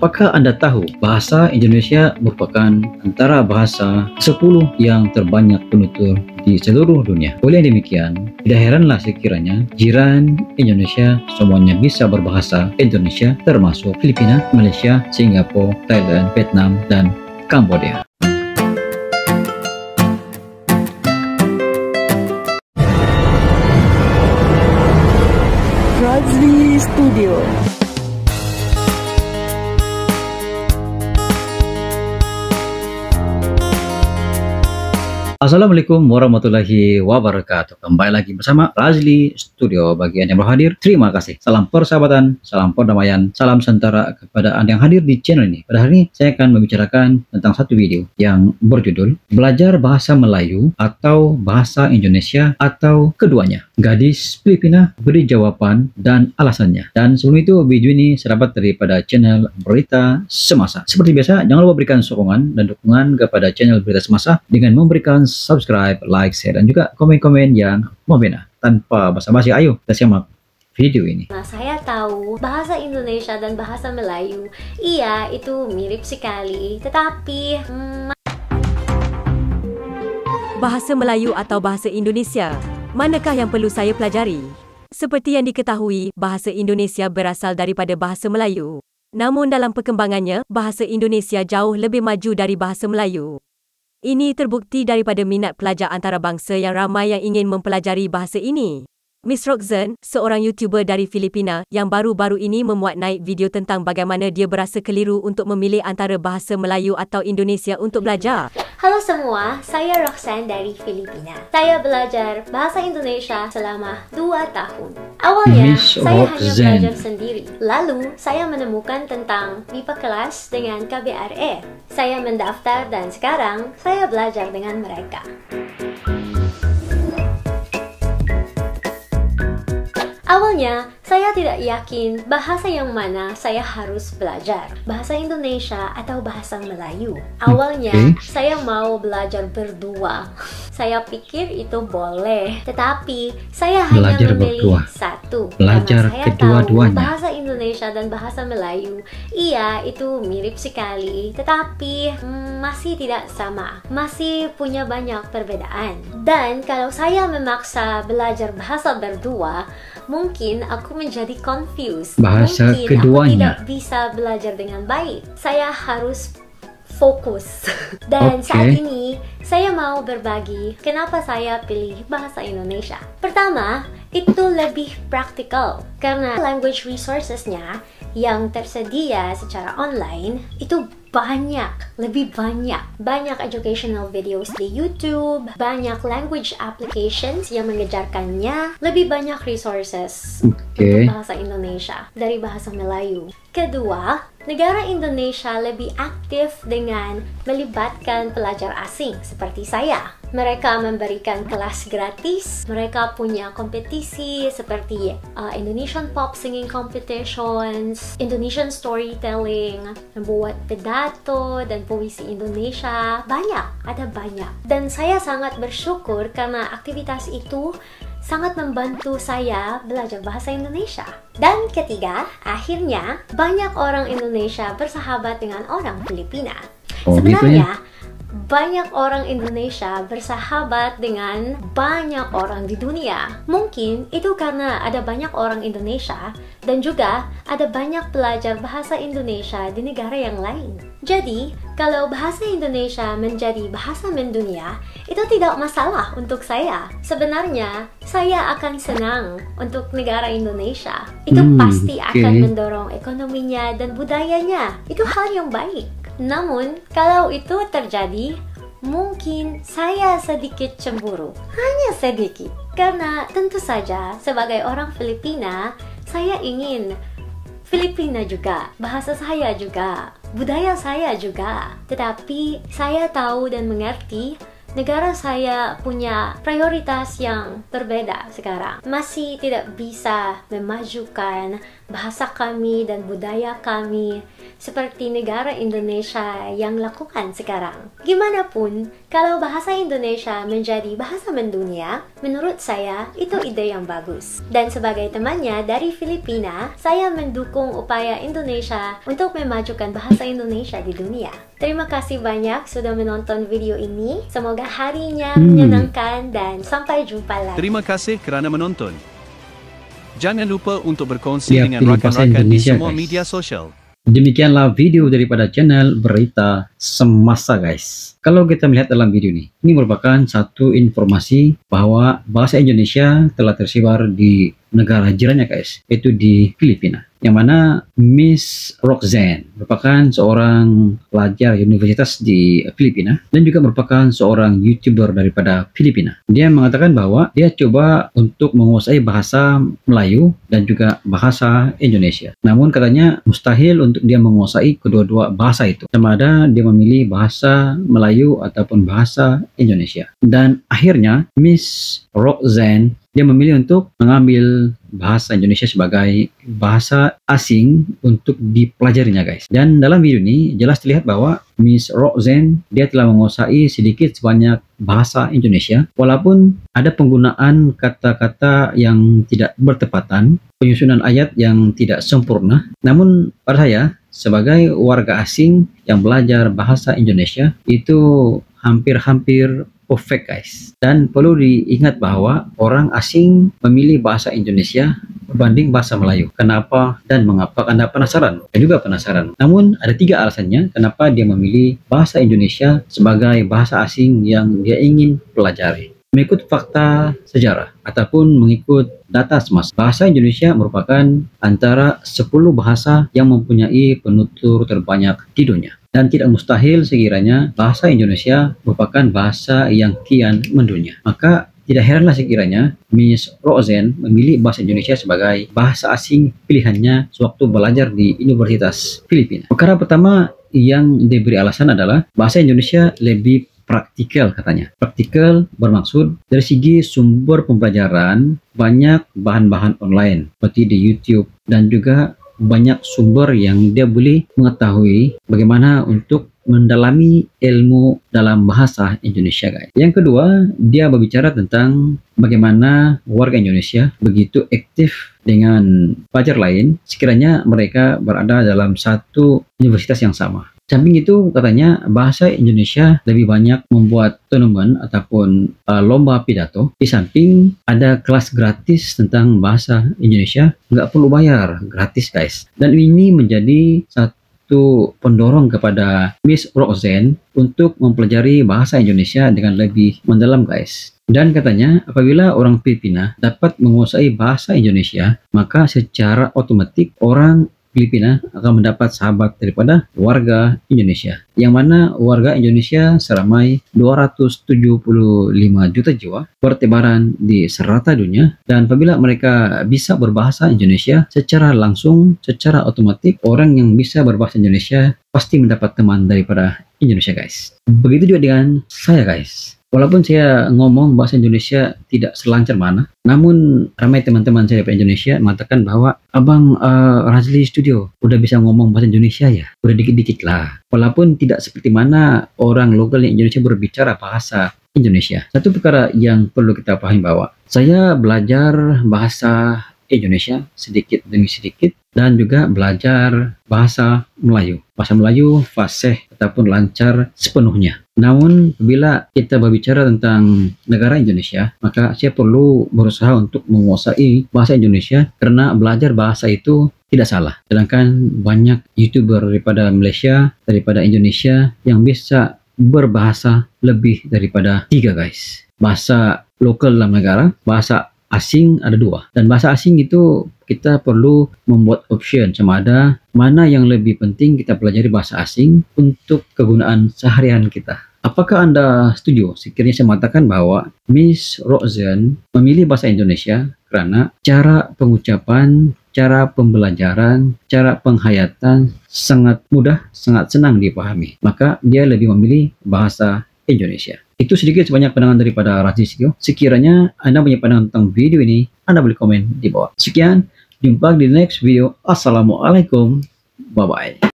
Apakah Anda tahu bahasa Indonesia merupakan antara bahasa 10 yang terbanyak penutur di seluruh dunia? Oleh demikian, tidak heranlah sekiranya jiran Indonesia semuanya bisa berbahasa Indonesia, termasuk Filipina, Malaysia, Singapura, Thailand, Vietnam, dan Kamboja. Razli Studio. Assalamualaikum warahmatullahi wabarakatuh. Kembali lagi bersama Razli Studio. Bagi Anda yang baru hadir, terima kasih. Salam persahabatan, salam perdamaian, salam sejahtera kepada Anda yang hadir di channel ini. Pada hari ini saya akan membicarakan tentang satu video yang berjudul Belajar Bahasa Melayu atau Bahasa Indonesia atau keduanya. Gadis Filipina beri jawaban dan alasannya. Dan sebelum itu, video ini saya dapat daripada channel Berita Semasa. Seperti biasa, jangan lupa berikan sokongan dan dukungan kepada channel Berita Semasa dengan memberikan subscribe, like, share, dan juga komen-komen yang membina. Tanpa basa-basi, ayo kita simak video ini. Nah, saya tahu bahasa Indonesia dan bahasa Melayu, iya itu mirip sekali, tetapi Bahasa Melayu atau bahasa Indonesia, manakah yang perlu saya pelajari? Seperti yang diketahui, bahasa Indonesia berasal daripada bahasa Melayu. Namun dalam perkembangannya, bahasa Indonesia jauh lebih maju dari bahasa Melayu. Ini terbukti daripada minat pelajar antarabangsa yang ramai yang ingin mempelajari bahasa ini. Miss Roxanne, seorang YouTuber dari Filipina yang baru-baru ini memuat naik video tentang bagaimana dia berasa keliru untuk memilih antara bahasa Melayu atau Indonesia untuk belajar. Halo semua, saya Roxanne dari Filipina. Saya belajar bahasa Indonesia selama 2 tahun. Awalnya, Miss saya hanya Roxanne. belajar sendiri. Lalu, saya menemukan tentang MIPA kelas dengan KBRE. Saya mendaftar dan sekarang saya belajar dengan mereka. Awalnya, saya tidak yakin bahasa yang mana saya harus belajar, bahasa Indonesia atau bahasa Melayu. Awalnya, saya mau belajar berdua. Saya pikir itu boleh, tetapi saya hanya Belajar memilih berdua. satu. Belajar Karena saya kedua-duanya. tahu bahasa Indonesia dan bahasa Melayu, iya itu mirip sekali, tetapi masih tidak sama, masih punya banyak perbedaan. Dan kalau saya memaksa belajar bahasa berdua, mungkin aku menjadi confused. Bahasa Mungkin keduanya. aku tidak bisa belajar dengan baik. Saya harus fokus. Dan saat ini, saya mau berbagi kenapa saya pilih bahasa Indonesia. Pertama, itu lebih praktikal. Karena language resources-nya yang tersedia secara online, itu lebih banyak. Banyak educational videos di YouTube, banyak language applications yang mengejarkannya, lebih banyak resources untuk bahasa Indonesia dari bahasa Melayu. Kedua, negara Indonesia lebih aktif dengan melibatkan pelajar asing seperti saya. Mereka memberikan kelas gratis, mereka punya kompetisi seperti Indonesian Pop Singing Competitions, Indonesian Storytelling, membuat pidato dan puisi Indonesia, ada banyak. Dan saya sangat bersyukur karena aktivitas itu sangat membantu saya belajar bahasa Indonesia. Dan ketiga, akhirnya banyak orang Indonesia bersahabat dengan orang Filipina. Sebenarnya, banyak orang Indonesia bersahabat dengan banyak orang di dunia. Mungkin itu karena ada banyak orang Indonesia dan juga ada banyak pelajar bahasa Indonesia di negara yang lain. Jadi, kalau bahasa Indonesia menjadi bahasa mendunia, itu tidak masalah untuk saya. Sebenarnya, saya akan senang untuk negara Indonesia. Itu pasti akan mendorong ekonominya dan budayanya. Itu hal yang baik. Namun, kalau itu terjadi, mungkin saya sedikit cemburu. Hanya sedikit. Karena tentu saja, sebagai orang Filipina, saya ingin Filipina juga, bahasa saya juga, budaya saya juga. Tetapi, saya tahu dan mengerti negara saya punya prioritas yang berbeda sekarang. Masih tidak bisa memajukan bahasa kami dan budaya kami seperti negara Indonesia yang lakukan sekarang. Gimana pun, kalau bahasa Indonesia menjadi bahasa mendunia, menurut saya itu ide yang bagus. Dan sebagai temannya dari Filipina, saya mendukung upaya Indonesia untuk memajukan bahasa Indonesia di dunia. Terima kasih banyak sudah menonton video ini. Semoga harinya menyenangkan dan sampai jumpa lagi. Terima kasih kerana menonton. Jangan lupa untuk berkongsi Ya, dengan pilih bahasa rakan-rakan di Indonesia, semua guys. media sosial. Demikianlah video daripada channel Berita Semasa, guys. Kalau kita melihat dalam video ini merupakan satu informasi bahwa bahasa Indonesia telah tersebar di negara jirannya, guys, yaitu di Filipina. Yang mana Miss Roxanne merupakan seorang pelajar universitas di Filipina dan juga merupakan seorang YouTuber daripada Filipina. Dia mengatakan bahwa dia coba untuk menguasai bahasa Melayu dan juga bahasa Indonesia. Namun katanya mustahil untuk dia menguasai kedua-dua bahasa itu. Sama ada dia memilih bahasa Melayu ataupun bahasa Indonesia. Dan akhirnya Miss Roxanne dia memilih untuk mengambil bahasa Indonesia sebagai bahasa asing untuk dipelajarinya, guys. Dan dalam video ini jelas terlihat bahwa Miss Roxanne dia telah menguasai sedikit sebanyak bahasa Indonesia, walaupun ada penggunaan kata-kata yang tidak bertepatan, penyusunan ayat yang tidak sempurna. Namun pada saya sebagai warga asing yang belajar bahasa Indonesia itu hampir-hampir perfect, guys. Dan perlu diingat bahwa orang asing memilih bahasa Indonesia berbanding bahasa Melayu. Kenapa dan mengapa? Anda penasaran? Saya juga penasaran. Namun ada 3 alasannya kenapa dia memilih bahasa Indonesia sebagai bahasa asing yang dia ingin pelajari. Mengikut fakta sejarah ataupun mengikut data semasa, bahasa Indonesia merupakan antara 10 bahasa yang mempunyai penutur terbanyak di dunia. Dan tidak mustahil sekiranya bahasa Indonesia merupakan bahasa yang kian mendunia. Maka tidak heranlah sekiranya Miss Roxanne memilih bahasa Indonesia sebagai bahasa asing pilihannya sewaktu belajar di Universitas Filipina. Perkara pertama yang diberi alasan adalah bahasa Indonesia lebih praktikal, katanya. Praktikal bermaksud dari segi sumber pembelajaran banyak bahan-bahan online seperti di YouTube dan juga banyak sumber yang dia boleh mengetahui bagaimana untuk mendalami ilmu dalam bahasa Indonesia, guys. Yang kedua, dia berbicara tentang bagaimana warga Indonesia begitu aktif dengan pelajar lain sekiranya mereka berada dalam satu universitas yang sama. Samping itu katanya bahasa Indonesia lebih banyak membuat tournament ataupun lomba pidato. Di samping ada kelas gratis tentang bahasa Indonesia, nggak perlu bayar, gratis, guys. Dan ini menjadi satu pendorong kepada Miss Roxanne untuk mempelajari bahasa Indonesia dengan lebih mendalam, guys. Dan katanya apabila orang Filipina dapat menguasai bahasa Indonesia, maka secara otomatis orang Filipina akan mendapat sahabat daripada warga Indonesia, yang mana warga Indonesia seramai 275 juta jiwa bertebaran di serata dunia. Dan apabila mereka bisa berbahasa Indonesia secara langsung, secara otomatis orang yang bisa berbahasa Indonesia pasti mendapat teman daripada Indonesia, guys. Begitu juga dengan saya, guys. Walaupun saya ngomong bahasa Indonesia tidak selancar mana, namun ramai teman-teman saya dari Indonesia mengatakan bahwa Abang Razli Studio udah bisa ngomong bahasa Indonesia ya, udah dikit-dikit lah. Walaupun tidak seperti mana orang lokal di Indonesia berbicara bahasa Indonesia. Satu perkara yang perlu kita pahami bahwa saya belajar bahasa Indonesia sedikit demi sedikit dan juga belajar bahasa Melayu. Bahasa Melayu fasih ataupun lancar sepenuhnya. Namun bila kita berbicara tentang negara Indonesia, maka saya perlu berusaha untuk menguasai bahasa Indonesia karena belajar bahasa itu tidak salah. Sedangkan banyak YouTuber daripada Malaysia, daripada Indonesia yang bisa berbahasa lebih daripada 3, guys. Bahasa lokal dalam negara, bahasa asing ada 2. Dan bahasa asing itu kita perlu membuat option sama ada mana yang lebih penting kita pelajari bahasa asing untuk kegunaan seharian kita. Apakah Anda setuju sekiranya saya mengatakan bahwa Miss Roxanne memilih bahasa Indonesia karena cara pengucapan, cara pembelajaran, cara penghayatan sangat mudah, sangat senang dipahami. Maka dia lebih memilih bahasa Indonesia. Itu sedikit sebanyak pandangan daripada Razizkyo. Sekiranya Anda punya pandangan tentang video ini, Anda boleh komen di bawah. Sekian, jumpa di next video. Assalamualaikum, bye-bye.